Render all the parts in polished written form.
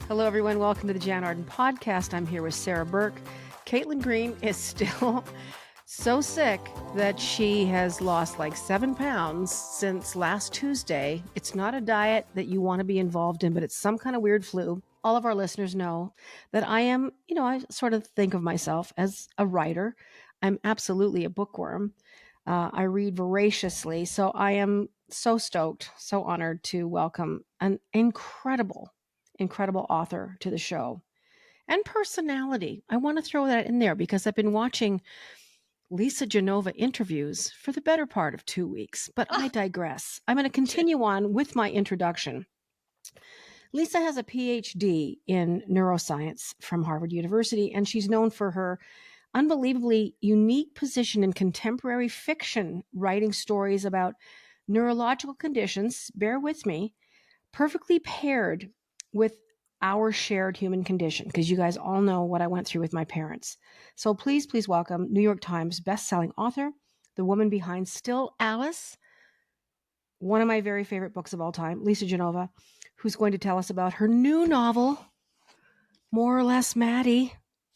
Hello, everyone. Welcome to the Jann Arden podcast. I'm here with Sarah Burke. Caitlin Green is still so sick that she has lost like 7 pounds since last Tuesday. It's not a diet that you want to be involved in, but it's some kind of weird flu. All of our listeners know that I am, I sort of think of myself as a writer. I'm absolutely a bookworm. I read voraciously. So I am so stoked, so honored to welcome an incredible author to the show and personality. I want to throw that in there because I've been watching Lisa Genova interviews for the better part of 2 weeks, but I digress. I'm going to continue on with my introduction. Lisa has a PhD in neuroscience from Harvard University, and she's known for her unbelievably unique position in contemporary fiction, writing stories about neurological conditions, bear with me, perfectly paired with our shared human condition, because you guys all know what I went through with my parents. So please welcome New York Times bestselling author, the woman behind Still Alice, one of my very favorite books of all time, Lisa Genova, who's going to tell us about her new novel, More or Less Maddy.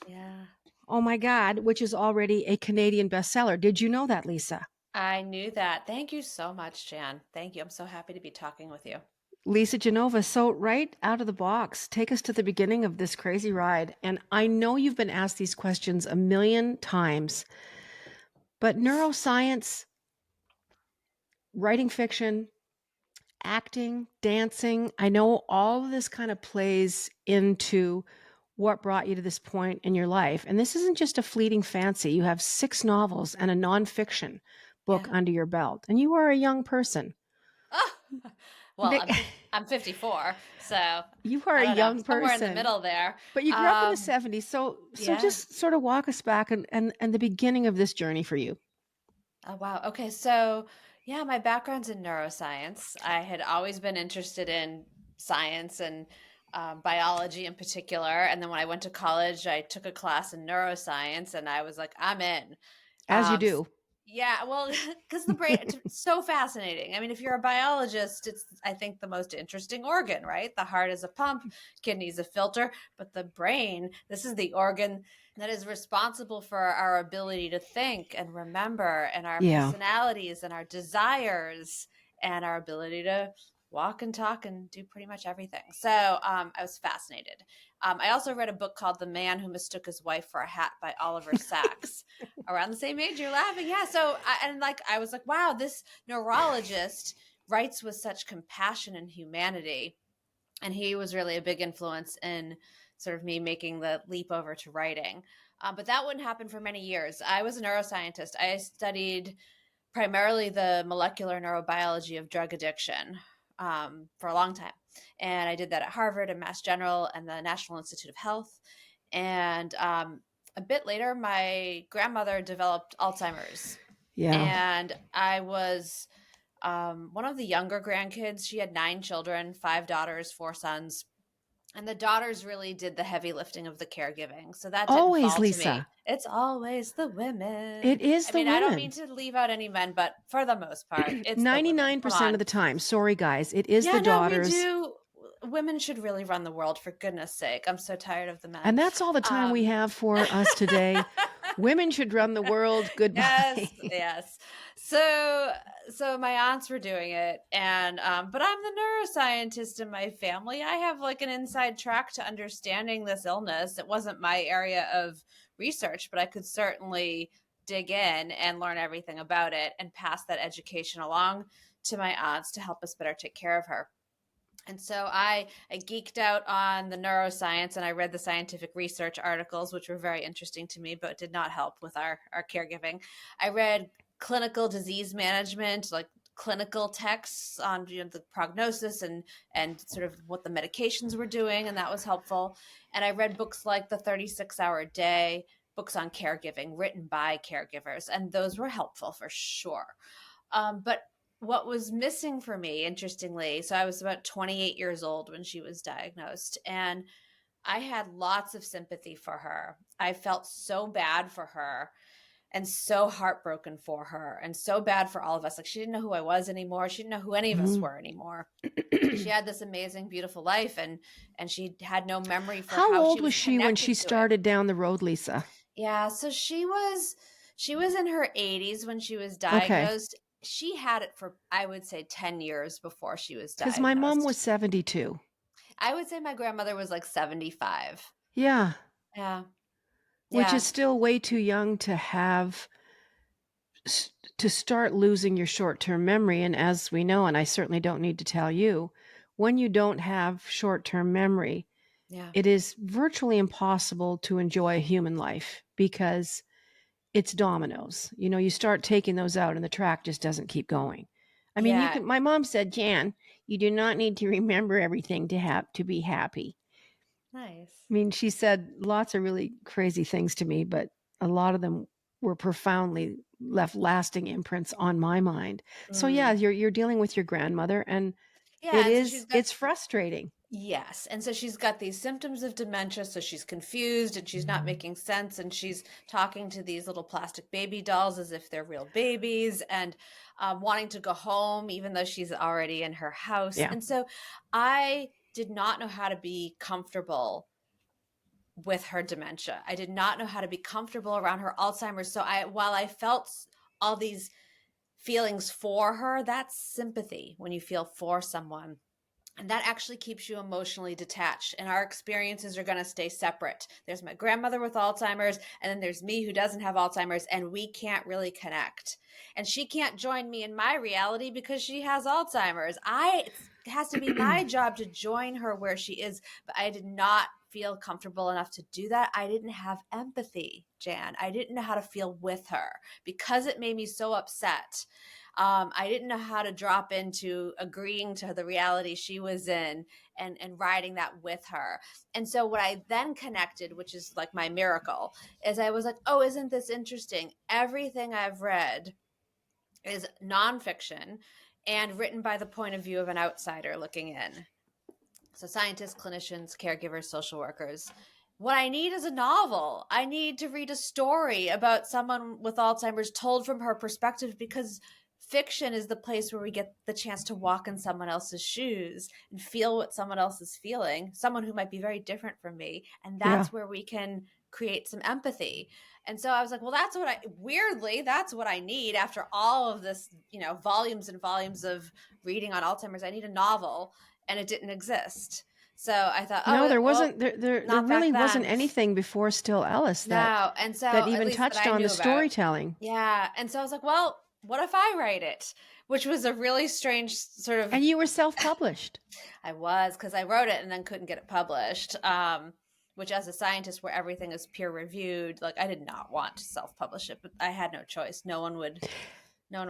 Yeah. Oh my God, which is already a Canadian bestseller. Did you know that, Lisa? I knew that. Thank you so much, Jann. Thank you. I'm so happy to be talking with you. Lisa Genova, so right out of the box, take us to the beginning of this crazy ride. And I know you've been asked these questions a million times, but neuroscience, writing fiction, acting, dancing, I know all of this kind of plays into what brought you to this point in your life. And this isn't just a fleeting fancy. You have 6 novels and a nonfiction book under your belt, and you are a young person. Oh, well, I'm 54, so you are I a don't know, young somewhere in the person. middle there. But you grew up in the 70s. So Yeah. just sort of walk us back and the beginning of this journey for you. Oh, wow. Okay. So, yeah, my background's in neuroscience. I had always been interested in science and biology in particular. And then when I went to college, I took a class in neuroscience and I was like, I'm in. As you do. Yeah, well, because the brain, it's so fascinating. I mean, if you're a biologist, it's, I think, the most interesting organ, right? The heart is a pump, kidneys a filter, but the brain, this is the organ that is responsible for our ability to think and remember and our personalities and our desires and our ability to walk and talk and do pretty much everything. So I was fascinated. I also read a book called The Man Who Mistook His Wife for a Hat by Oliver Sacks. Around the same age, you're laughing. Yeah. So, I was like, wow, this neurologist writes with such compassion and humanity. And he was really a big influence in sort of me making the leap over to writing. But that wouldn't happen for many years. I was a neuroscientist. I studied primarily the molecular neurobiology of drug addiction for a long time. And I did that at Harvard and Mass General and the National Institute of Health. And a bit later, my grandmother developed Alzheimer's. Yeah. And I was one of the younger grandkids. She had 9 children, 5 daughters, 4 sons. And the daughters really did the heavy lifting of the caregiving. So that didn't Always, fall Lisa. to me. It's always the women. It is the women. I don't mean to leave out any men, but for the most part, it's 99% of the time. Sorry, guys. It is the daughters. No, we do. Women should really run the world, for goodness sake. I'm so tired of the men. And that's all the time we have for us today. Women should run the world. Goodbye. Yes. So my aunts were doing it, and but I'm the neuroscientist in my family. I have like an inside track to understanding this illness. It wasn't my area of research, but I could certainly dig in and learn everything about it and pass that education along to my aunts to help us better take care of her. And so I geeked out on the neuroscience, and I read the scientific research articles, which were very interesting to me, but did not help with our caregiving. I read clinical disease management, like clinical texts on the prognosis and sort of what the medications were doing, and that was helpful. And I read books like The 36-Hour Day, books on caregiving written by caregivers, and those were helpful for sure. But what was missing for me, interestingly, so I was about 28 years old when she was diagnosed, and I had lots of sympathy for her. I felt so bad for her and so heartbroken for her and so bad for all of us. Like, she didn't know who I was anymore. She didn't know who any of us were anymore. She had this amazing, beautiful life, and she had no memory for How how she old was was she when connected she to it. started down the road, Lisa? Yeah, so she was in her 80s when she was Okay. diagnosed. She had it for, I would say, 10 years before she was Because my mom was diagnosed. 72. I would say my grandmother was like 75. Yeah. Yeah. Which Yeah. is still way too young to have to start losing your short-term memory. And as we know, and I certainly don't need to tell you, when you don't have short-term memory, Yeah. it is virtually impossible to enjoy a human life because it's dominoes. You know, you start taking those out and the track just doesn't keep going. I mean, you Yeah. can, my mom said, Jan, you do not need to remember everything to be happy. Nice. I mean, she said lots of really crazy things to me, but a lot of them were profoundly left lasting imprints on my mind. So yeah, Mm. you're dealing with your grandmother, and Yeah. And so she's got, it's frustrating. yes. And so she's got these symptoms of dementia. So she's confused and she's not making sense. And she's talking to these little plastic baby dolls as if they're real babies, and wanting to go home, even though she's already in her house. Yeah. And so I did not know how to be comfortable with her dementia. I did not know how to be comfortable around her Alzheimer's. So while I felt all these feelings for her, that's sympathy when you feel for someone. And that actually keeps you emotionally detached. And our experiences are going to stay separate. There's my grandmother with Alzheimer's, and then there's me who doesn't have Alzheimer's, and we can't really connect. And she can't join me in my reality because she has Alzheimer's. It has to be my job to join her where she is. But I did not feel comfortable enough to do that. I didn't have empathy, Jan. I didn't know how to feel with her because it made me so upset. I didn't know how to drop into agreeing to the reality she was in and riding that with her. And so what I then connected, which is like my miracle, is I was like, oh, isn't this interesting? Everything I've read is nonfiction and written by the point of view of an outsider looking in. So scientists, clinicians, caregivers, social workers. What I need is a novel. I need to read a story about someone with Alzheimer's told from her perspective, because fiction is the place where we get the chance to walk in someone else's shoes and feel what someone else is feeling, someone who might be very different from me. And Yeah. that's where we can create some empathy. And so I was like, well, that's what I need after all of this, volumes and volumes of reading on Alzheimer's. I need a novel, and it didn't exist. So I thought, No, oh, there well, wasn't. There not back really wasn't then. anything before Still Ellis No. And so, that at even least that touched I on the knew about. storytelling. Yeah. And so I was like, well, what if I write it? Which was a really strange sort of. And you were self-published. I was, because I wrote it and then couldn't get it published. Which, as a scientist where everything is peer reviewed, like, I did not want to self-publish it, but I had no choice. No one would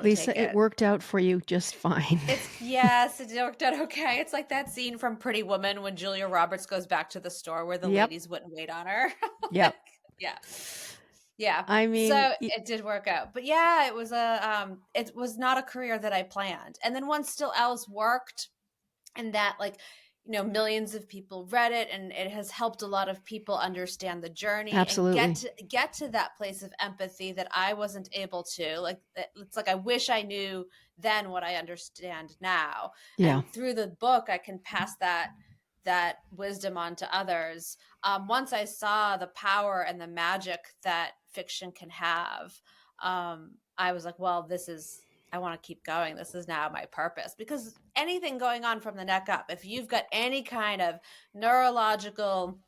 Lisa, take it worked out for you just fine. Yes, it worked out okay. It's like that scene from Pretty Woman when Julia Roberts goes back to the store where the Yep. ladies wouldn't wait on her. Yep. Yeah. Yeah. I mean, so it did work out. But yeah, it was not a career that I planned. And then once Still Alice worked, and that, like, millions of people read it, and it has helped a lot of people understand the journey absolutely. and get to that place of empathy that I wasn't able to. Like, it's like I wish I knew then what I understand now. Yeah. And through the book, I can pass that wisdom on to others. Once I saw the power and the magic that fiction can have, I was like, well, I want to keep going. This is now my purpose, because anything going on from the neck up, if you've got any kind of neurological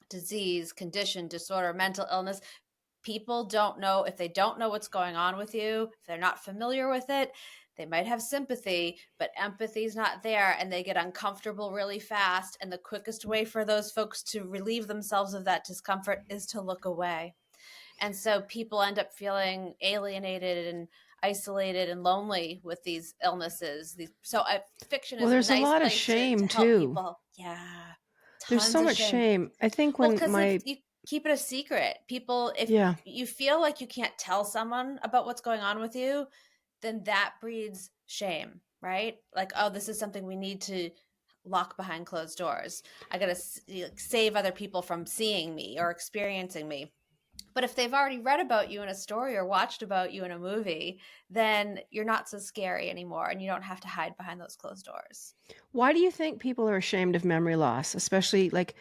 disease, condition, disorder, mental illness, people don't know. If they don't know what's going on with you, if they're not familiar with it, they might have sympathy, but empathy is not there, and they get uncomfortable really fast. And the quickest way for those folks to relieve themselves of that discomfort is to look away. And so people end up feeling alienated and isolated and lonely with these illnesses. Fiction is there's a nice a lot of place shame to help too. people. Yeah, There's so much shame. I think when because if you keep it a secret, if you feel like you can't tell someone about what's going on with you, then that breeds shame, right? Like, oh, this is something we need to lock behind closed doors. I got to save other people from seeing me or experiencing me. But if they've already read about you in a story or watched about you in a movie, then you're not so scary anymore, and you don't have to hide behind those closed doors. Why do you think people are ashamed of memory loss, especially like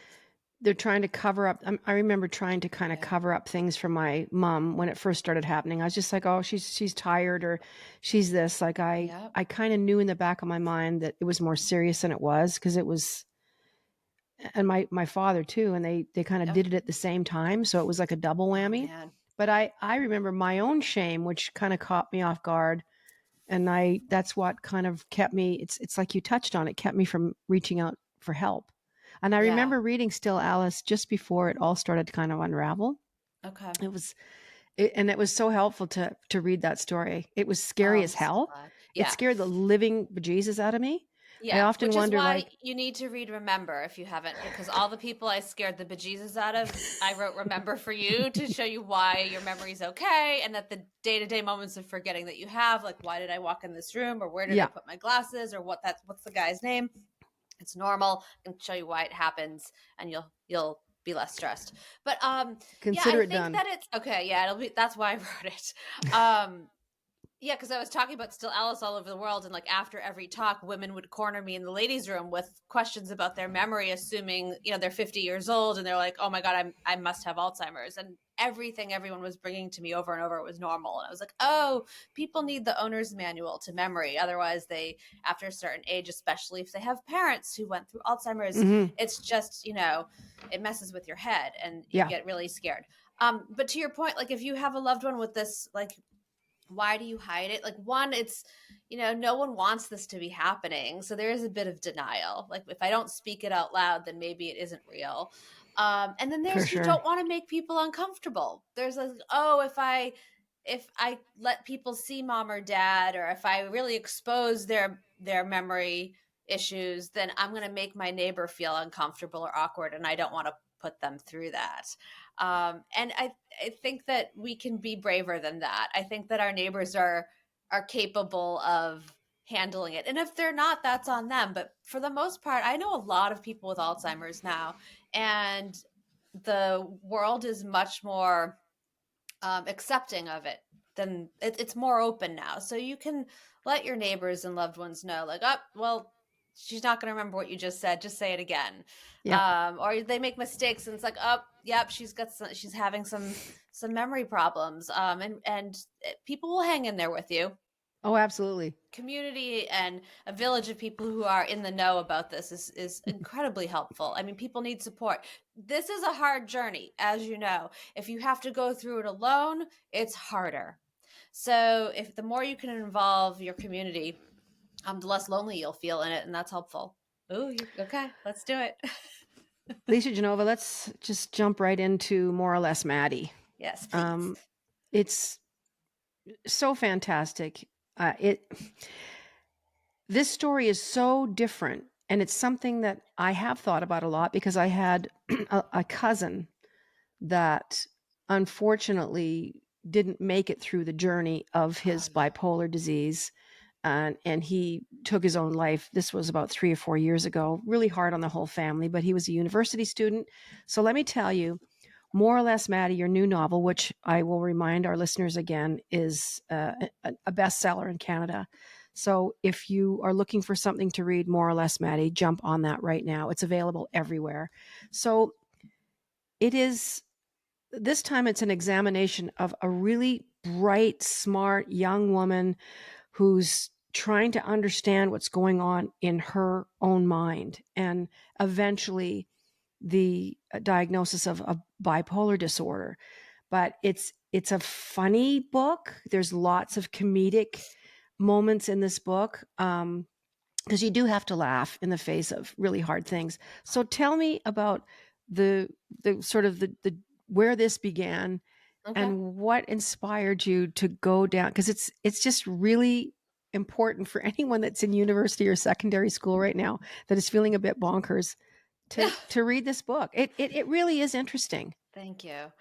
they're trying to cover up? I remember trying to kind of Yeah. cover up things from my mom when it first started happening. I was just like, oh, she's tired, or she's this. Like Yep. I kind of knew in the back of my mind that it was more serious than it was, because it was, and my father too, and they kind of Yep. did it at the same time, so it was like a double Oh whammy. man. But I remember my own shame, which kind of caught me off guard, and that's what kind of kept me. It's like you touched on it, kept me from reaching out for help. And I Yeah. remember reading Still Alice just before it all started to kind of unravel. Okay. It was and it was so helpful to read that story. It was Oh, scary I'm as so hell. glad. It Yeah. scared the living bejesus out of me. I Yeah, often which is wonder, why like, you need to read Remember if you haven't, because all the people I scared the bejesus out of, I wrote Remember for you to show you why your memory's okay, and that the day-to-day moments of forgetting that you have, like why did I walk in this room, or where did I yeah, put my glasses, or what's the guy's name? It's normal, and show you why it happens, and you'll be less stressed. But yeah, I consider it think done. that it's okay. Yeah, it'll be. That's why I wrote it. Um, yeah, because I was talking about Still Alice all over the world, and like after every talk, women would corner me in the ladies' room with questions about their memory, assuming they're 50 years old, and they're like, "Oh my god, I must have Alzheimer's," and everything everyone was bringing to me over and over was normal, and I was like, "Oh, people need the owner's manual to memory, otherwise they, after a certain age, especially if they have parents who went through Alzheimer's, Hmm. it's just it messes with your head, and you Yeah, get really scared." But to your point, like if you have a loved one with this, like why do you hide it? Like one, it's no one wants this to be happening, so there is a bit of denial. Like if I don't speak it out loud, then maybe it isn't real. And then for there's you sure. don't want to make people uncomfortable. There's like, oh, if I let people see mom or dad, or if I really expose their memory issues, then I'm going to make my neighbor feel uncomfortable or awkward, and I don't want to put them through that. And I think that we can be braver than that. I think that our neighbors are capable of handling it. And if they're not, that's on them. But for the most part, I know a lot of people with Alzheimer's now, and the world is much more accepting of it. Then it's more open now. So you can let your neighbors and loved ones know, like, oh, well, she's not going to remember what you just said. Just say it again. Yeah. Or they make mistakes, and it's like, oh, yep, she's having some memory problems. And people will hang in there with you. Oh, absolutely. Community and a village of people who are in the know about this is incredibly helpful. I mean, people need support. This is a hard journey, as you know. If you have to go through it alone, it's harder. So if the more you can involve your community, the less lonely you'll feel in it, and that's helpful. Oh, okay, let's do it. Lisa Genova, let's just jump right into More or Less Maddie. Yes, please. Um, it's so fantastic. It This story is so different, and it's something that I have thought about a lot, because I had a cousin that unfortunately didn't make it through the journey of Oh his no. bipolar disease, and he took his own life. This was about 3 or 4 years ago. Really hard on the whole family, but he was a university student. So let me tell you, More or Less Maddie, your new novel, which I will remind our listeners again, is a bestseller in Canada. So if you are looking for something to read, More or Less Maddie, jump on that right now. It's available everywhere. So it is, this time it's an examination of a really bright, smart young woman who's trying to understand what's going on in her own mind, and eventually the diagnosis of a bipolar disorder. But it's a funny book. There's lots of comedic moments in this book, because you do have to laugh in the face of really hard things. So tell me about the the sort of the where this began, Okay. and what inspired you to go down, because it's just really important for anyone that's in university or secondary school right now that is feeling a bit bonkers to read this book. It really is interesting. Thank you.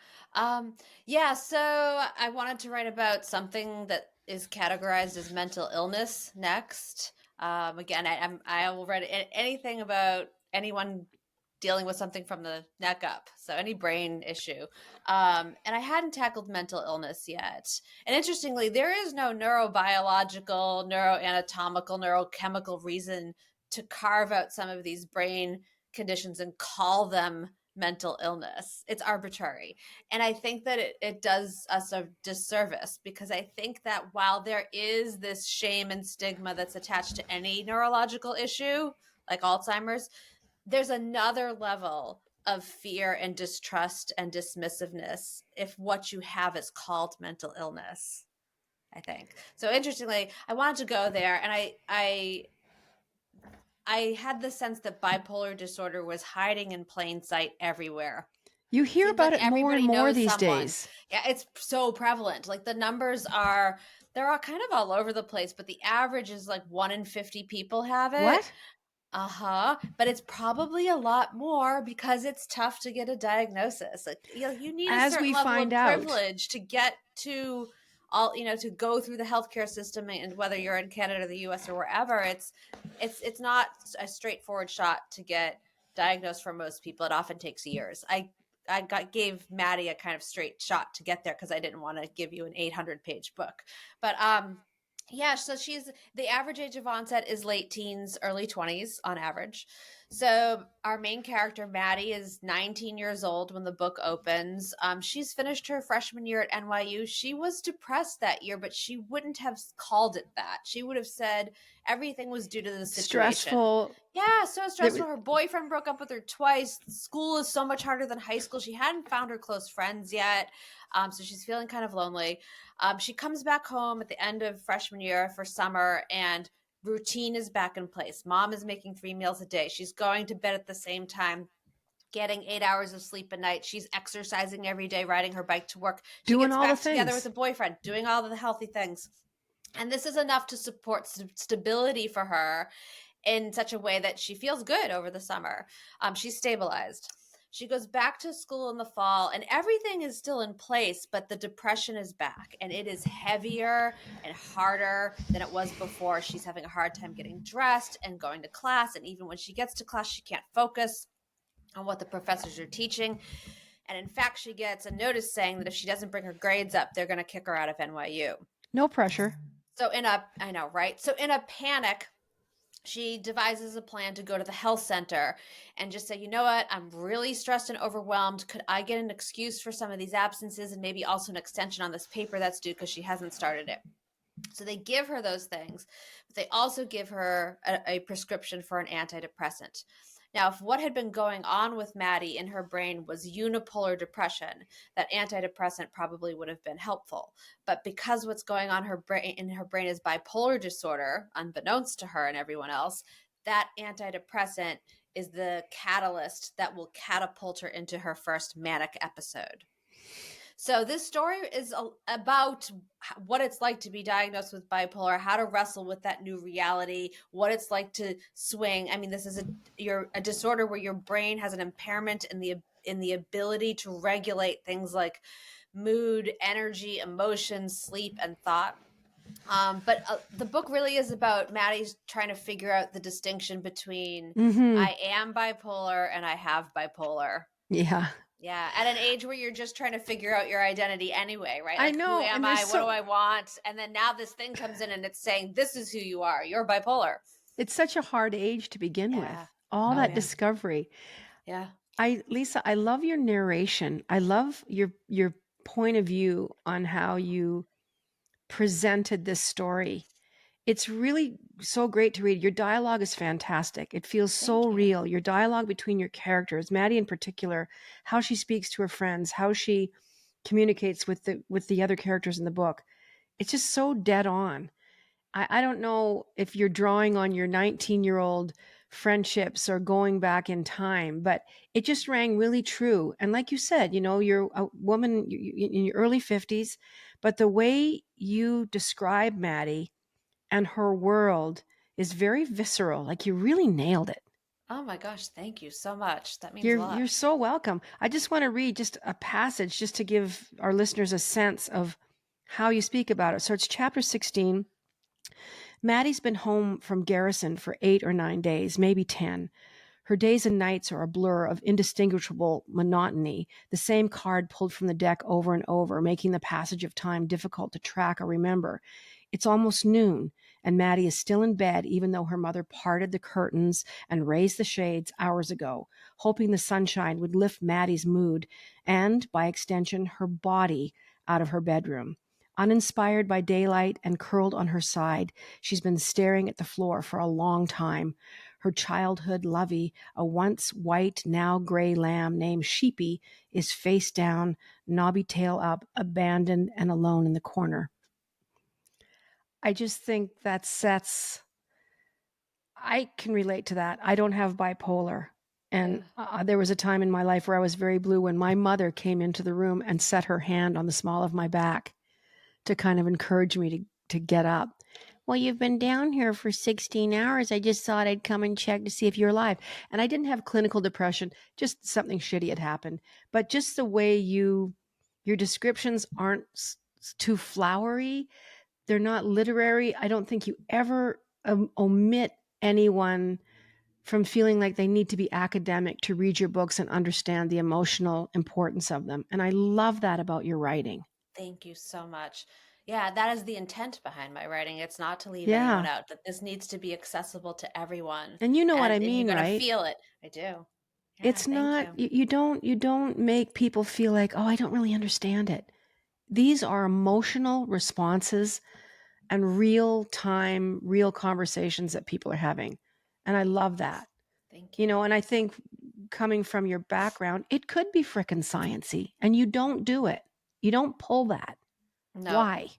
Yeah, so I wanted to write about something that is categorized as mental illness next. Again, I will write anything about anyone dealing with something from the neck up. So any brain issue. And I hadn't tackled mental illness yet. And interestingly, there is no neurobiological, neuroanatomical, neurochemical reason to carve out some of these brain conditions and call them mental illness. It's arbitrary. And I think that it does us a disservice, because I think that while there is this shame and stigma that's attached to any neurological issue, like Alzheimer's, there's another level of fear and distrust and dismissiveness if what you have is called mental illness, I think. So interestingly, I wanted to go there, and I had the sense that bipolar disorder was hiding in plain sight everywhere. You hear about like it more and more these days. Yeah, it's so prevalent. Like the numbers they're all kind of all over the place, but the average is like 1 in 50 people have it. What? But it's probably a lot more because it's tough to get a diagnosis. Like you need a certain level of privilege to get to to go through the healthcare system, and whether you're in Canada, the US, or wherever, it's not a straightforward shot to get diagnosed for most people. It often takes years. I gave Maddie a kind of straight shot to get there because I didn't want to give you an 800-page book. But yeah, so the average age of onset is late teens, early 20s on average. So our main character, Maddie, is 19 years old when the book opens. She's finished her freshman year at NYU. She was depressed that year, but she wouldn't have called it that. She would have said everything was due to the situation. Stressful. Yeah, so stressful. Her boyfriend broke up with her twice. School is so much harder than high school. She hadn't found her close friends yet. So she's feeling kind of lonely. She comes back home at the end of freshman year for summer, and routine is back in place. Mom is making 3 meals a day. She's going to bed at the same time, getting 8 hours of sleep a night. She's exercising every day, riding her bike to work. She doing gets all back the things together with a boyfriend, doing all of the healthy things. And this is enough to support stability for her in such a way that she feels good over the summer. She's stabilized. She goes back to school in the fall, and everything is still in place, but the depression is back, and it is heavier and harder than it was before. She's having a hard time getting dressed and going to class, and even when she gets to class, she can't focus on what the professors are teaching. And in fact, she gets a notice saying that if she doesn't bring her grades up, they're going to kick her out of NYU. No pressure. So I know, right? So in a panic, she devises a plan to go to the health center and just say, you know what, I'm really stressed and overwhelmed. Could I get an excuse for some of these absences, and maybe also an extension on this paper that's due because she hasn't started it? So they give her those things, but they also give her a prescription for an antidepressant. Now, if what had been going on with Maddie in her brain was unipolar depression, that antidepressant probably would have been helpful. But because what's going on in her brain is bipolar disorder, unbeknownst to her and everyone else, that antidepressant is the catalyst that will catapult her into her first manic episode. So this story is about what it's like to be diagnosed with bipolar, how to wrestle with that new reality, what it's like to swing. I mean, this is a disorder where your brain has an impairment in the ability to regulate things like mood, energy, emotion, sleep, and thought. But the book really is about Maddie's trying to figure out the distinction between I am bipolar and I have bipolar. Yeah. Yeah, at an age where you're just trying to figure out your identity anyway, right? Like, I know. Who am I? What do I want? And then now this thing comes in and it's saying, this is who you are. You're bipolar. It's such a hard age to begin with. All that discovery. Yeah. Lisa, I love your narration. I love your point of view on how you presented this story. It's really so great to read. Your dialogue is fantastic. It feels so real. Your dialogue between your characters, Maddie in particular, how she speaks to her friends, how she communicates with the other characters in the book. It's just so dead on. I don't know if you're drawing on your 19-year-old friendships or going back in time, but it just rang really true. And like you said, you're a woman in your early 50s, but the way you describe Maddie and her world is very visceral. Like you really nailed it. Oh my gosh, thank you so much. That means a lot. You're so welcome. I just want to read just a passage just to give our listeners a sense of how you speak about it. So it's chapter 16. Maddie's been home from Garrison for 8 or 9 days, maybe 10. Her days and nights are a blur of indistinguishable monotony, the same card pulled from the deck over and over, making the passage of time difficult to track or remember. It's almost noon, and Maddie is still in bed, even though her mother parted the curtains and raised the shades hours ago, hoping the sunshine would lift Maddie's mood and, by extension, her body out of her bedroom. Uninspired by daylight and curled on her side, she's been staring at the floor for a long time. Her childhood lovey, a once white, now gray lamb named Sheepy, is face down, knobby tail up, abandoned and alone in the corner. I just think that sets, I can relate to that. I don't have bipolar. And there was a time in my life where I was very blue when my mother came into the room and set her hand on the small of my back to kind of encourage me to get up. Well, you've been down here for 16 hours. I just thought I'd come and check to see if you're alive. And I didn't have clinical depression, just something shitty had happened. But just the way your descriptions aren't too flowery, they're not literary. I don't think you ever omit anyone from feeling like they need to be academic to read your books and understand the emotional importance of them. And I love that about your writing. Thank you so much. Yeah, that is the intent behind my writing. It's not to leave anyone Yeah. out, that this needs to be accessible to everyone. And you know what I And you're mean, going to right? feel it. I do. Yeah, It's thank not, you. you don't make people feel like, oh, I don't really understand it. These are emotional responses and real time, real conversations that people are having. And I love that. Thank You you. know, and I think coming from your background, it could be frickin' sciencey, and you don't do it. You don't pull that. No, Why?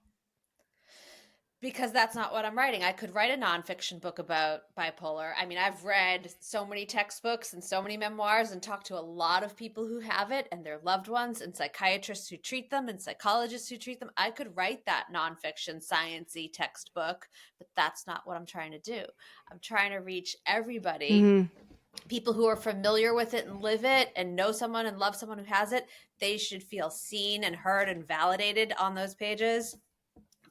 because that's not what I'm writing. I could write a nonfiction book about bipolar. I mean, I've read so many textbooks and so many memoirs and talked to a lot of people who have it and their loved ones and psychiatrists who treat them and psychologists who treat them. I could write that nonfiction, sciencey textbook, but that's not what I'm trying to do. I'm trying to reach everybody. Mm-hmm. People who are familiar with it and live it and know someone and love someone who has it, they should feel seen and heard and validated on those pages.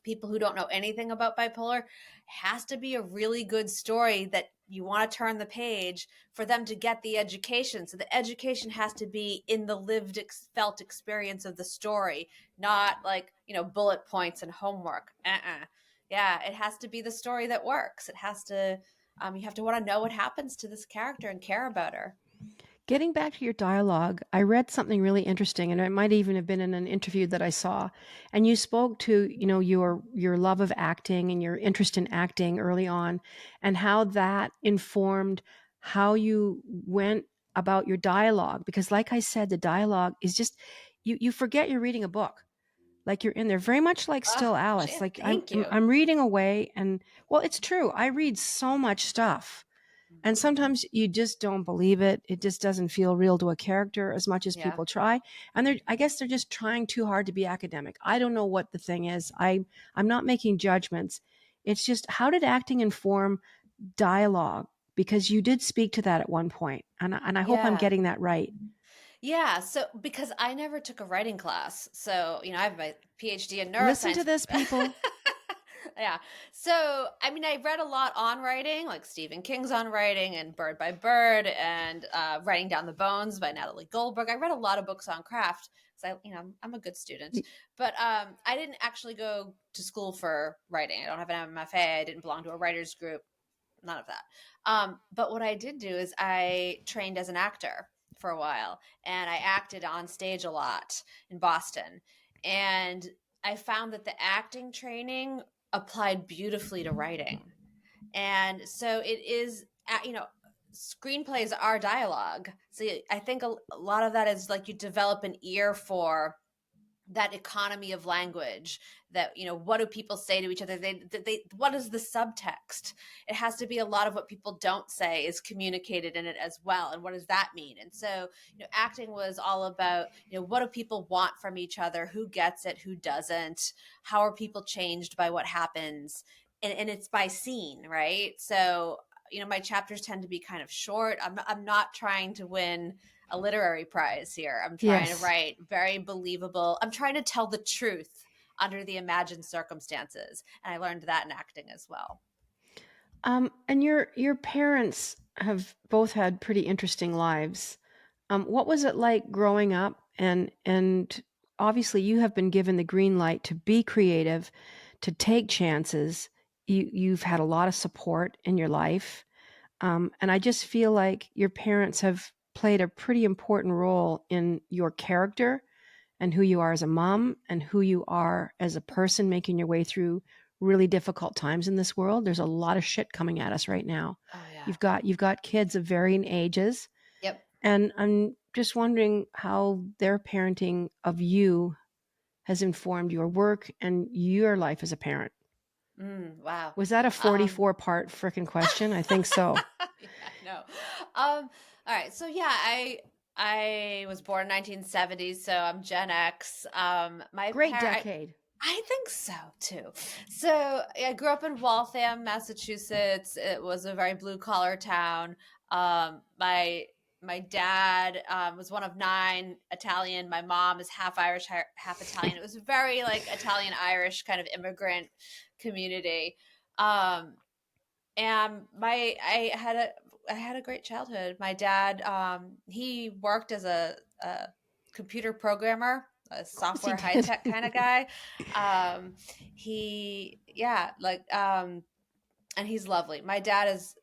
People who don't know anything about bipolar, has to be a really good story that you want to turn the page for them to get the education. So the education has to be in the lived, felt experience of the story, not like, bullet points and homework. Yeah, it has to be the story that works. It has to, you have to want to know what happens to this character and care about her. Getting back to your dialogue, I read something really interesting, and it might even have been in an interview that I saw. And you spoke to, your love of acting and your interest in acting early on, and how that informed how you went about your dialogue. Because, like I said, the dialogue is just you forget you're reading a book, like you're in there, very much like Oh, Still Alice. Jan, Like thank you. I'm reading away, and well, it's true. I read so much stuff. And sometimes you just don't believe it. It just doesn't feel real to a character as much as Yeah. people try. And I guess they're just trying too hard to be academic. I don't know what the thing is. I'm not making judgments. It's just, how did acting inform dialogue? Because you did speak to that at one point, and I hope I'm Yeah. getting that right. Yeah, so because I never took a writing class. So, I have my PhD in neuroscience. Listen to this, people. Yeah. So, I mean, I read a lot on writing, like Stephen King's on writing and Bird by Bird and Writing Down the Bones by Natalie Goldberg. I read a lot of books on craft because I'm a good student. But I didn't actually go to school for writing. I don't have an MFA. I didn't belong to a writers group. None of that. But what I did do is I trained as an actor for a while, and I acted on stage a lot in Boston. And I found that the acting training applied beautifully to writing. And so it is, screenplays are dialogue. So I think a lot of that is like you develop an ear for that economy of language, that what do people say to each other, they what is the subtext. It has to be a lot of what people don't say is communicated in it as well, and what does that mean. And so acting was all about what do people want from each other, who gets it, who doesn't, how are people changed by what happens, and it's by scene, right? So my chapters tend to be kind of short. I'm not trying to win a literary prize here. I'm trying to write very believable. I'm trying to tell the truth under the imagined circumstances. And I learned that in acting as well. And your parents, have both had pretty interesting lives. What was it like growing up? And obviously, you have been given the green light to be creative, to take chances. You've had a lot of support in your life, and I just feel like your parents have played a pretty important role in your character and who you are as a mom and who you are as a person making your way through really difficult times in this world. There's a lot of shit coming at us right now. Oh yeah. You've got kids of varying ages, Yep. and I'm just wondering how their parenting of you has informed your work and your life as a parent. Wow. Was that a Um, 44 part freaking question? I think so. yeah, no. All right. So yeah, I was born in 1970, so I'm Gen X. My Great parent, decade. I think so too. So I grew up in Waltham, Massachusetts. It was a very blue collar town. My dad was one of nine Italian. My mom is half Irish, half Italian. It was a very like Italian Irish kind of immigrant community. Um, and I had a great childhood. My dad he worked as a computer programmer, a Of course he software high did. tech kind of guy. He yeah like and he's lovely. My dad is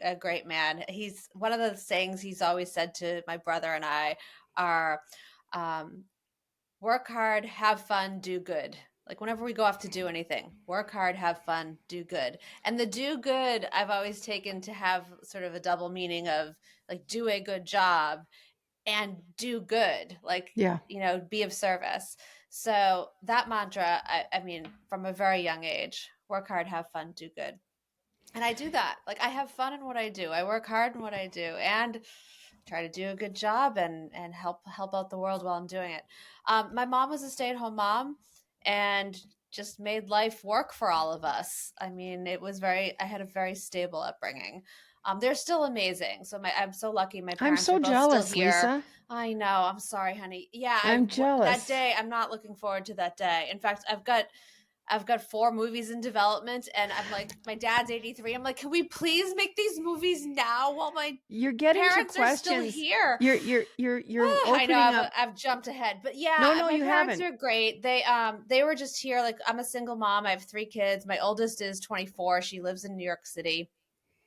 a great man. He's one of the sayings he's always said to my brother and I are um, work hard, have fun, do good. Like whenever we go off to do anything, work hard, have fun, do good. And the do good, I've always taken to have sort of a double meaning of like do a good job and do good, like, Yeah. be of service. So that mantra, I mean, from a very young age, work hard, have fun, do good. And I do that. Like I have fun in what I do. I work hard in what I do and try to do a good job and help out the world while I'm doing it. My mom was a stay-at-home mom and just made life work for all of us. I mean, I had a very stable upbringing. They're still amazing. I'm so lucky. My I'm parents are so both still jealous, here. Lisa. I know. I'm sorry, honey. Yeah, I'm that jealous. day. I'm not looking forward to that day. In fact, I've got 4 movies in development, and I'm like, my dad's 83. I'm like, can we please make these movies now while my You're getting to parents are still questions. here? You're I know opening up. I've jumped ahead, but yeah, No, my you parents haven't. are great. They were just here. Like I'm a single mom. I have 3 kids. My oldest is 24. She lives in New York City.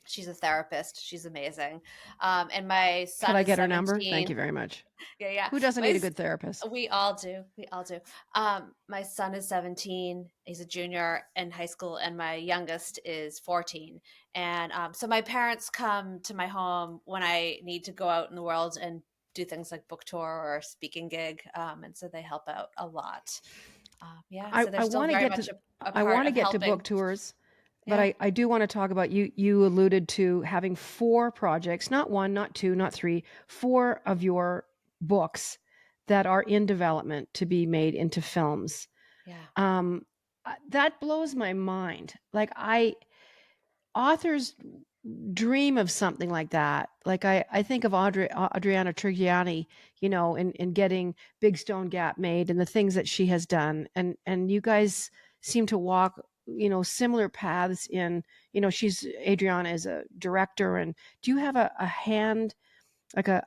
She's a therapist. She's amazing. And my Could son I is get her number? Thank you 17. very much. Yeah, yeah. Who doesn't My need a good therapist? We all do. We all do. My son is 17. He's a junior in high school, and my youngest is 14. And so my parents come to my home when I need to go out in the world and do things like book tour or speaking gig. And so they help out a lot. Yeah, I, so they're I still want to very get much to a I part want to of get to book helping. tours, but Yeah. I do want to talk about you. You alluded to having 4 projects, not one, not two, not three, 4 of your books that are in development to be made into films. Yeah. That blows my mind. Like authors dream of something like that. Like I think of Adriana Trigiani, in getting Big Stone Gap made and the things that she has done. And you guys seem to walk, similar paths in, Adriana is a director. And do you have a hand, like a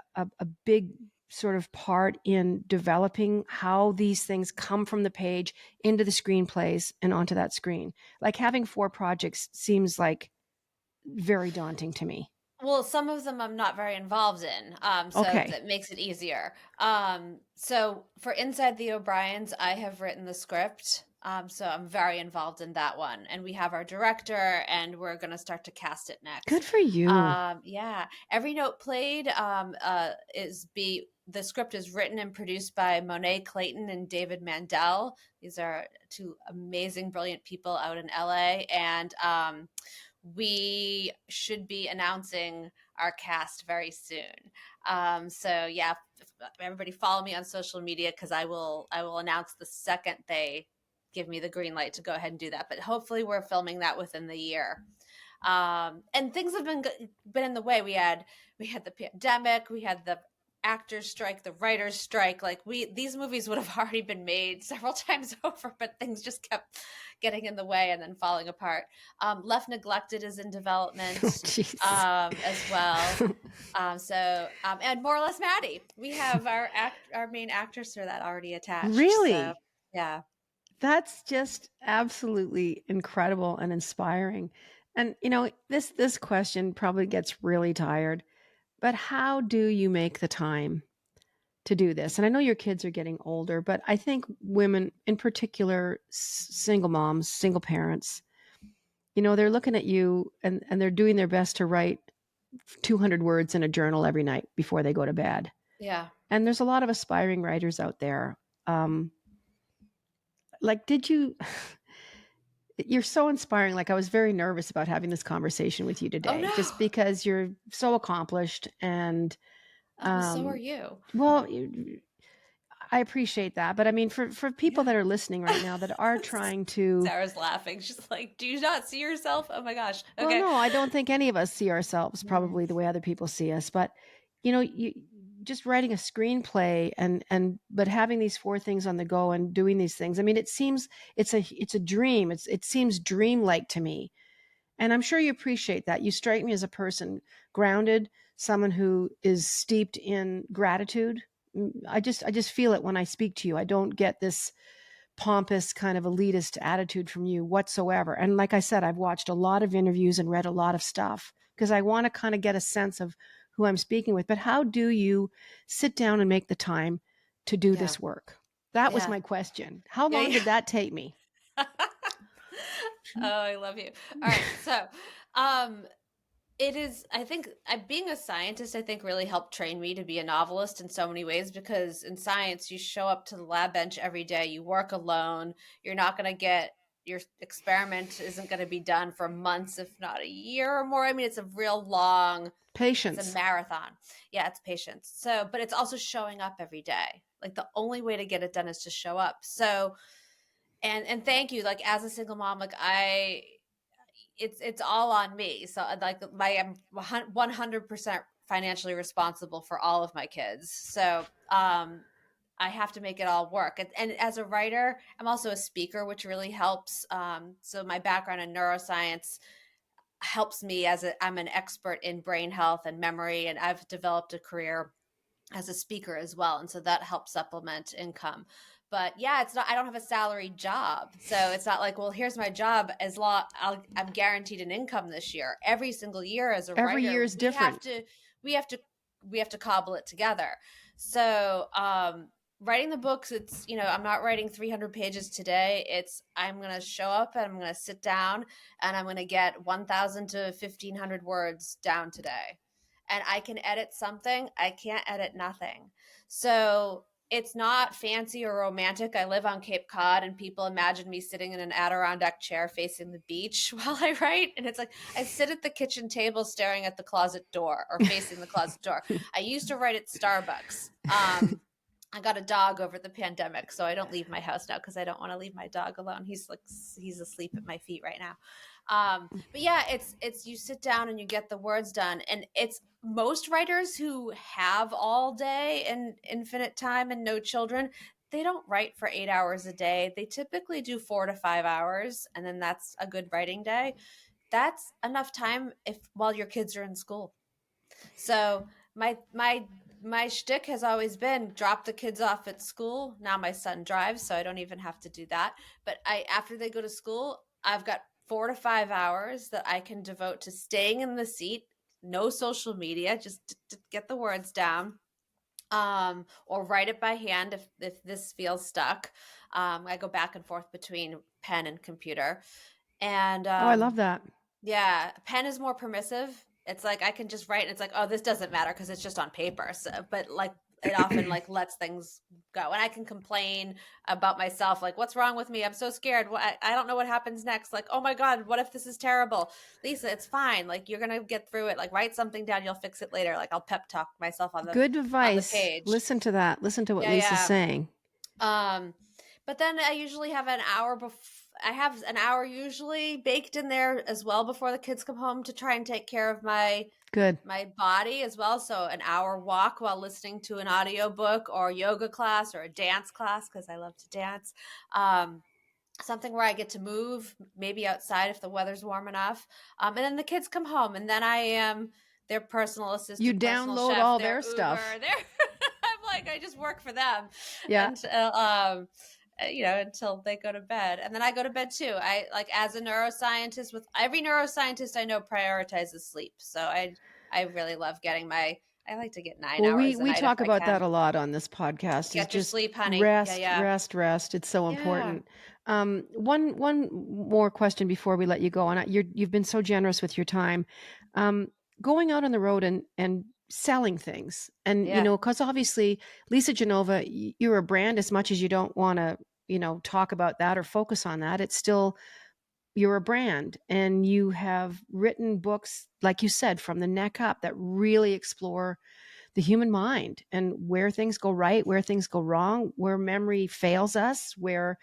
big sort of part in developing how these things come from the page into the screenplays and onto that screen? Like having 4 projects seems like very daunting to me. Well, some of them I'm not very involved in, so Okay. that makes it easier. So for Inside the O'Briens, I have written the script, so I'm very involved in that one, and we have our director, and we're going to start to cast it Good next. for you. Yeah, Every Note Played the script is written and produced by Monet Clayton and David Mandel. These are 2 amazing, brilliant people out in LA, and we should be announcing our cast very soon. So yeah, everybody follow me on social media because I will announce the second they give me the green light to go ahead and do that. But hopefully we're filming that within the year. And things have been in the way. We had the pandemic, we had the actors strike, the writers strike. Like these movies would have already been made several times over, but things just kept getting in the way and then falling apart. Left Neglected is in development Oh, jeez. as well. And More or Less Maddie. We have our main actress for that already attached. Really? So, yeah. That's just absolutely incredible and inspiring. And you know, this question probably gets really tired, but how do you make the time to do this? And I know your kids are getting older, but I think women in particular, single moms, single parents, you know, they're looking at you and they're doing their best to write 200 words in a journal every night before they go to bed. Yeah. And there's a lot of aspiring writers out there. Like, you're so inspiring. Like, I was very nervous about having this conversation with you today, Oh, no. just because you're so accomplished and, So are you. well, I appreciate that. But I mean, for people that are listening right now that are trying to, Sarah's laughing. She's like, do you not see yourself? Oh my gosh. Okay. well, no, I don't think any of us see ourselves probably the way other people see us, but you know, you just writing a screenplay but having these 4 things on the go and doing these things. I mean, it seems it's a dream. It seems dreamlike to me. And I'm sure you appreciate that. You strike me as a person grounded, someone who is steeped in gratitude. I just feel it when I speak to you. I don't get this pompous kind of elitist attitude from you whatsoever. And like I said, I've watched a lot of interviews and read a lot of stuff because I want to kind of get a sense of who I'm speaking with. But how do you sit down and make the time to do this work? That was my question. How long did that take me? Oh, I love you. All right. So, it is, I think, being a scientist, I think really helped train me to be a novelist in so many ways, because in science, you show up to the lab bench every day, you work alone, you're not going to get, your experiment isn't going to be done for months, if not a year or more. I mean, it's a real long patience. It's a marathon. Yeah, it's patience. So, but it's also showing up every day. Like the only way to get it done is to show up. So, and thank you. Like as a single mom, like it's all on me. So like I'm 100% financially responsible for all of my kids. So, I have to make it all work. And as a writer, I'm also a speaker, which really helps. So my background in neuroscience helps me I'm an expert in brain health and memory, and I've developed a career as a speaker as well. And so that helps supplement income. But yeah, it's not, I don't have a salaried job. So it's not like, well, here's my job I'm guaranteed an income this year. Every single year as a writer, every year is different. We have to cobble it together. So, writing the books, it's, I'm not writing 300 pages today. I'm going to show up and I'm going to sit down and I'm going to get 1,000 to 1,500 words down today. And I can edit something. I can't edit nothing. So it's not fancy or romantic. I live on Cape Cod and people imagine me sitting in an Adirondack chair facing the beach while I write. And it's like, I sit at the kitchen table staring at the closet door or facing the closet door. I used to write at Starbucks. I got a dog over the pandemic, so I don't leave my house now because I don't want to leave my dog alone. He's asleep at my feet right now. But yeah, it's you sit down and you get the words done, and it's most writers who have all day and infinite time and no children, they don't write for 8 hours a day. They typically do 4 to 5 hours, and then that's a good writing day. That's enough time while your kids are in school. So my shtick has always been drop the kids off at school. Now my son drives, so I don't even have to do that. But after they go to school, I've got 4 to 5 hours that I can devote to staying in the seat, no social media, just to get the words down, or write it by hand if this feels stuck. I go back and forth between pen and computer. And I love that. Yeah, pen is more permissive. It's like I can just write and it's like, oh, this doesn't matter because it's just on paper. So, but like it often like lets things go, and I can complain about myself, like, what's wrong with me? I'm so scared. I don't know what happens next. Like, oh my God, what if this is terrible? Lisa, it's fine. Like, you're gonna get through it. Like, write something down. You'll fix it later. Like, I'll pep talk myself on the good advice. On the page. Listen to that. Listen to what Lisa's saying. But then I usually have an hour I have an hour usually baked in there as well before the kids come home to try and take care of my Good. body as well. So an hour walk while listening to an audiobook or yoga class or a dance class, because I love to dance. Something where I get to move, maybe outside if the weather's warm enough. And then the kids come home, and then I am their personal assistant, You personal download chef, all their their Uber, stuff. I'm like, I just work for them. Yeah. Until until they go to bed. And then I go to bed too. I like, as a neuroscientist, with every neuroscientist I know prioritizes sleep. So I really love getting I like to get 9 Well, hours a we night if talk I about that can. a lot on this podcast, is Get your just sleep, honey. Yeah, rest, yeah. rest, rest. It's so Yeah. important. One more question before we let you go. And you've been so generous with your time. Going out on the road and selling things. And, Yeah. because obviously, Lisa Genova, you're a brand. As much as you don't want to, talk about that or focus on that, it's still, you're a brand, and you have written books, like you said, from the neck up, that really explore the human mind and where things go right, where things go wrong, where memory fails us, where,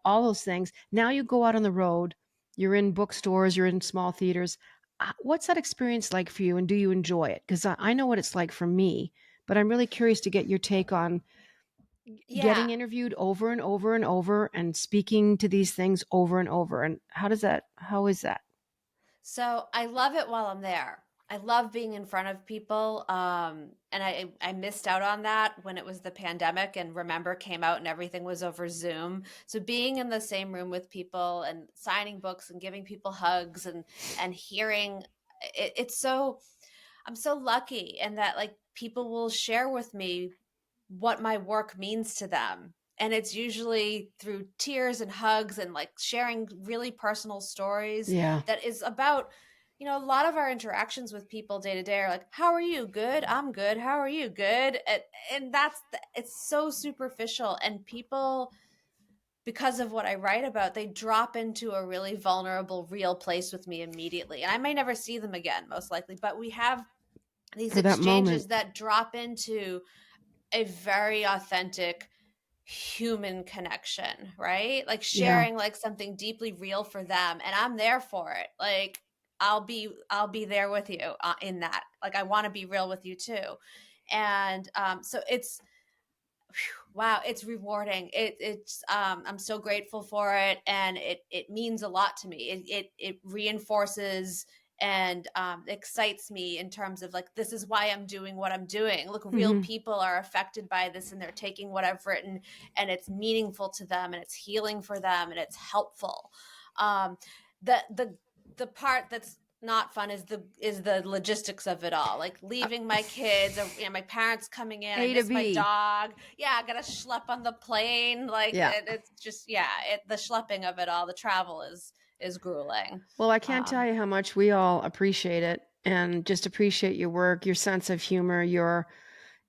all those things. Now you go out on the road, you're in bookstores, you're in small theaters. What's that experience like for you, and do you enjoy it? Because I know what it's like for me, but I'm really curious to get your take on Yeah. getting interviewed over and over and over and speaking to these things over and over. And how is that? So I love it while I'm there. I love being in front of people. And I missed out on that when it was the pandemic and Remember came out and everything was over Zoom. So being in the same room with people and signing books and giving people hugs and hearing it's so, I'm so lucky, and that like people will share with me what my work means to them. And it's usually through tears and hugs and like sharing really personal stories Yeah. that is about, a lot of our interactions with people day to day are like, how are you? Good. I'm good. How are you? Good. And it's so superficial. And people, because of what I write about, they drop into a really vulnerable, real place with me immediately. And I may never see them again, most likely, but we have these For that moment. exchanges that drop into a very authentic human connection, right? Like Yeah. sharing like something deeply real for them, and I'm there for it. Like I'll be there with you in that. Like I want to be real with you too. And so it's, wow, it's rewarding. It's I'm so grateful for it, and it means a lot to me. It reinforces and excites me in terms of like, this is why I'm doing what I'm doing. Look, real Mm-hmm. people are affected by this, and they're taking what I've written, and it's meaningful to them, and it's healing for them, and it's helpful. Um, the part that's not fun is the logistics of it all, like leaving my kids, or my parents coming in. I A to miss my B. dog. Yeah, I gotta schlep on the plane. Like Yeah. it's just, the schlepping of it all, the travel is grueling. Well, I can't tell you how much we all appreciate it, and just appreciate your work, your sense of humor, your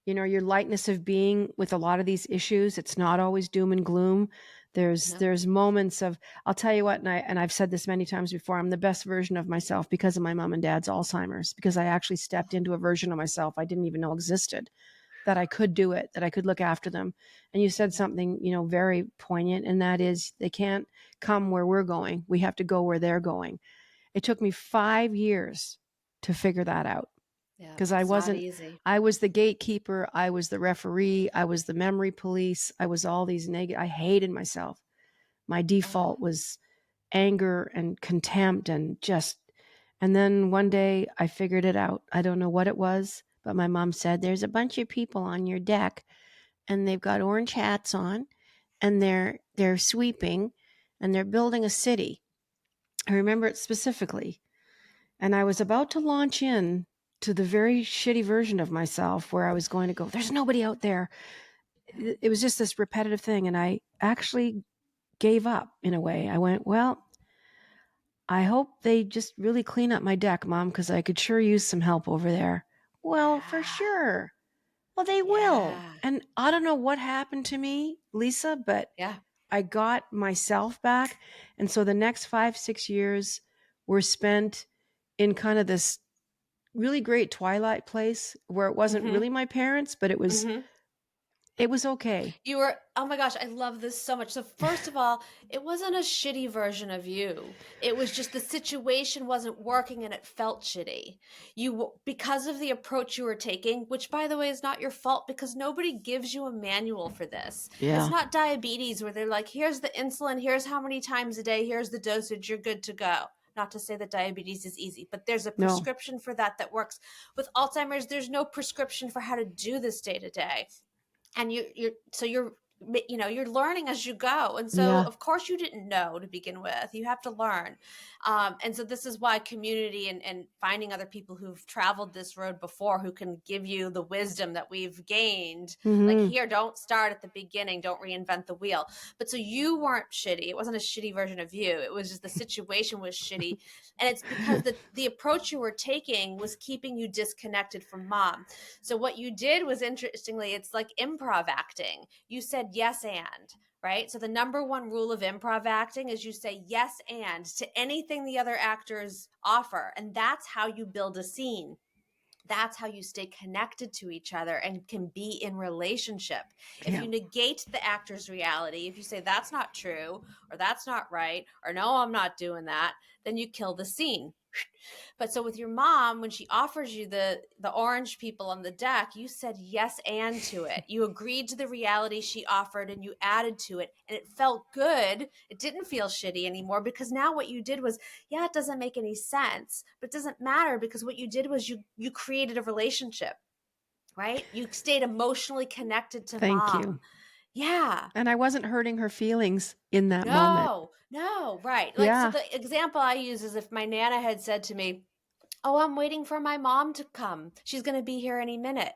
lightness of being with a lot of these issues. It's not always doom and gloom. No. There's moments of, I'll tell you what, and I've said this many times before, I'm the best version of myself because of my mom and dad's Alzheimer's, because I actually stepped into a version of myself I didn't even know existed, that I could do it, that I could look after them. And you said something, very poignant, and that is, they can't come where we're going. We have to go where they're going. It took me 5 years to figure that out, Yeah, because it's not easy. I was the gatekeeper, I was the referee, I was the memory police, I was all these negative, I hated myself. My default was anger and contempt and then one day I figured it out. I don't know what it was, but my mom said, there's a bunch of people on your deck and they've got orange hats on and they're sweeping and they're building a city. I remember it specifically. And I was about to launch in to the very shitty version of myself where I was going to go, there's nobody out there. It was just this repetitive thing. And I actually gave up in a way. I went, well, I hope they just really clean up my deck, Mom, because I could sure use some help over there. Well, for Yeah. sure. Well, they will. Yeah. And I don't know what happened to me, Lisa, but Yeah. I got myself back. And so the next 5-6 years were spent in kind of this really great twilight place where it wasn't Mm-hmm. really my parents, but it was Mm-hmm. It was okay. You were, oh my gosh, I love this so much. So first of all, it wasn't a shitty version of you. It was just the situation wasn't working and it felt shitty. Because of the approach you were taking, which by the way is not your fault because nobody gives you a manual for this. Yeah. It's not diabetes where they're like, here's the insulin, here's how many times a day, here's the dosage, you're good to go. Not to say that diabetes is easy, but there's a prescription for that works. With Alzheimer's, there's no prescription for how to do this day to day. And you're learning as you go. And so of course you didn't know to begin with, you have to learn. And so this is why community and finding other people who've traveled this road before, who can give you the wisdom that we've gained, like here, don't start at the beginning, don't reinvent the wheel. But so you weren't shitty. It wasn't a shitty version of you. It was just the situation was shitty. And it's because the approach you were taking was keeping you disconnected from mom. So what you did was, interestingly, it's like improv acting. You said yes and, right? So the number one rule of improv acting is you say yes and to anything the other actors offer. And that's how you build a scene. That's how you stay connected to each other and can be in relationship. If you negate the actor's reality, if you say that's not true or that's not right or no, I'm not doing that, then you kill the scene. But so with your mom, when she offers you the orange people on the deck, you said yes and to it. You agreed to the reality she offered and you added to it. And it felt good. It didn't feel shitty anymore because now what you did was, it doesn't make any sense, but it doesn't matter because what you did was you created a relationship, right? You stayed emotionally connected to mom. Thank you. Yeah. And I wasn't hurting her feelings in that moment. No, right. Like, so the example I use is if my Nana had said to me, oh, I'm waiting for my mom to come. She's going to be here any minute.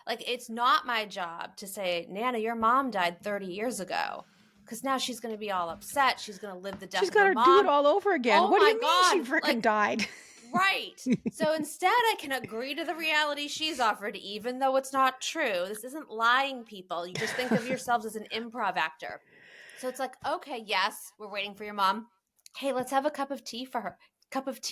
Like, it's not my job to say, Nana, your mom died 30 years ago. Because now she's going to be all upset. She's going to live the death of her mom. She's got to do it all over again. Oh, what my do you God. mean she freaking died? Right. So instead, I can agree to the reality she's offered, even though it's not true. This isn't lying, people. You just think of yourselves as an improv actor. So it's like, okay, yes, we're waiting for your mom. Hey, let's have a cup of tea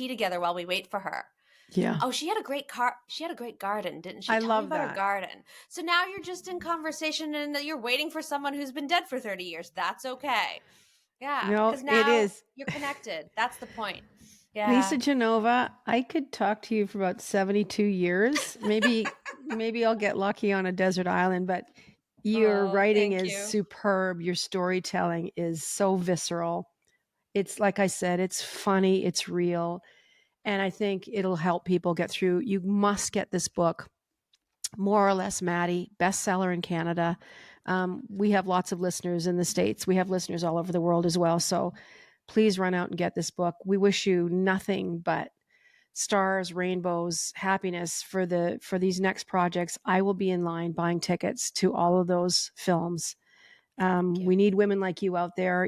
together while we wait for her. Yeah. Oh, she had a great garden, didn't she? I Tell love me about that. her garden. So now you're just in conversation and you're waiting for someone who's been dead for 30 years. That's okay. Yeah. No, because now it is. You're connected. That's the point. Yeah. Lisa Genova, I could talk to you for about 72 years. Maybe I'll get lucky on a desert island, but your writing is superb. Your storytelling is so visceral. It's like I said, it's funny, it's real. And I think it'll help people get through. You must get this book, More or Less Maddy, bestseller in Canada. We have lots of listeners in the States. We have listeners all over the world as well. So please run out and get this book. We wish you nothing but stars, rainbows, happiness for these next projects. I will be in line buying tickets to all of those films. We need women like you out there.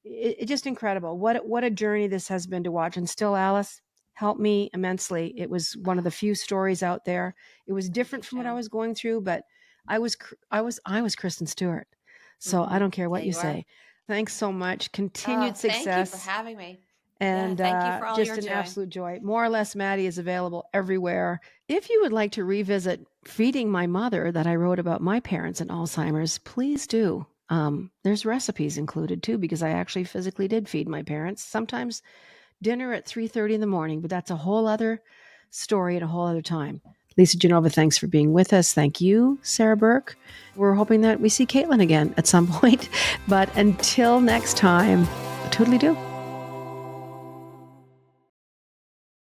It's just incredible. What a journey this has been to watch. And still, Alice, helped me immensely. It was one of the few stories out there. It was different from what I was going through, but I was Kristen Stewart. So I don't care what you say. Thanks so much. Continued success. Thank you for having me. And thank you for all just you're an doing. Absolute joy. More or Less Maddy is available everywhere. If you would like to revisit Feeding My Mother that I wrote about my parents and Alzheimer's, please do. There's recipes included too, because I actually physically did feed my parents. Sometimes dinner at 3:30 in the morning, but that's a whole other story at a whole other time. Lisa Genova, thanks for being with us. Thank you, Sarah Burke. We're hoping that we see Caitlin again at some point. But until next time, toodly-doo.